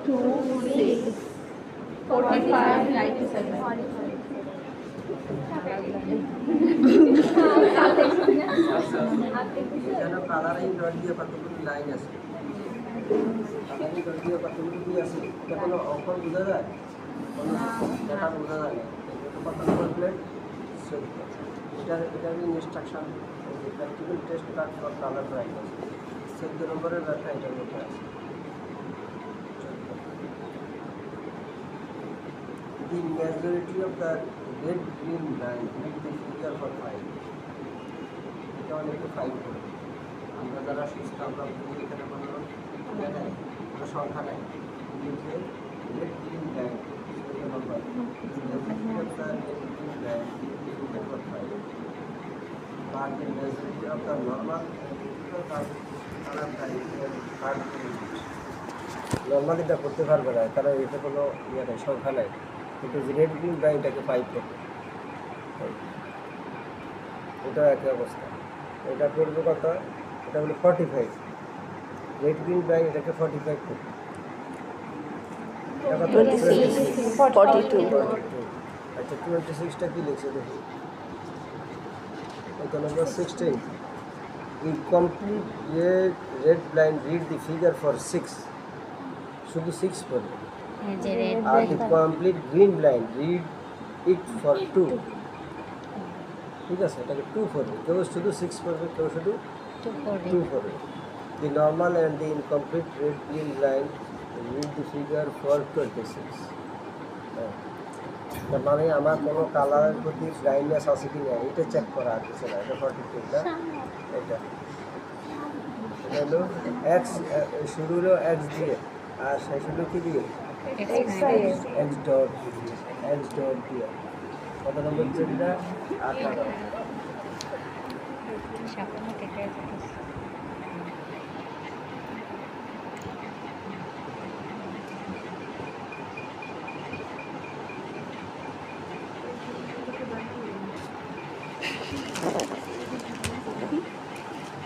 6, 45, 97. এখানে colouring dot দিয়ে কতগুলো লাইন আছে, কালারিং ডট দিয়ে কতগুলো কি আছে, এটা কোনো অক্ষর বোঝা যায়, কোনো লেখা বোঝা যায় না। এটা কত নম্বর প্লেট? 14। এটার instruction practical test card for colour drawing আছে। 14 নম্বরের ব্যাখ্যা এটার মধ্যে আছে। The majority of the red green line with the figure for 5. এটা অনেকটা 5 করে আমরা যারা সুস্থ আমরা বুঝি এখানে কোনো দেখাই কোনো সংখ্যা নাই, লিখে red green line 16 number but the majority of the normal normally এটা করতে পারবে না, কারণ এটা কোনো ইয়ে নেই, সংখ্যা নাই। কিন্তু রেড গ্রিন লাইন এটাকে 5 করবে, এটা একই অবস্থা। এটা করবে কত? এটা হলো 45। রেড গ্রিন লাইন এটাকে 45 করবে। 42। আচ্ছা 26টা কি লিখছে দেখি। এটা নম্বর 16। The complete red line read the figure for 6. শুধু 6 পড়বে। আর the complete green line read it for 2. ঠিক আছে, এটাকে 2 পড়বে। কেউ শুধু 6 পড়বে, কেউ শুধু 2 পড়বে। The normal and the incomplete red green line read the figure for 26. তার মানে আমার কোনো কালারের প্রতি ব্লাইন্ডনেস আছে কি না এটা চেক করা আছে না। এটা 42 না, এটা হলো এক্স, শুরু হলো এক্স দিয়ে আর শেষ হলো কি দিয়ে? এক্স ডট দিয়ে। কত নম্বর যেটা? 18।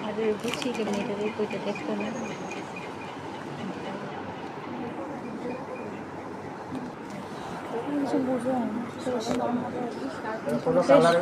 আরে বুঝছি কেমন এটা কইতে দেখতো না। কোনো কালার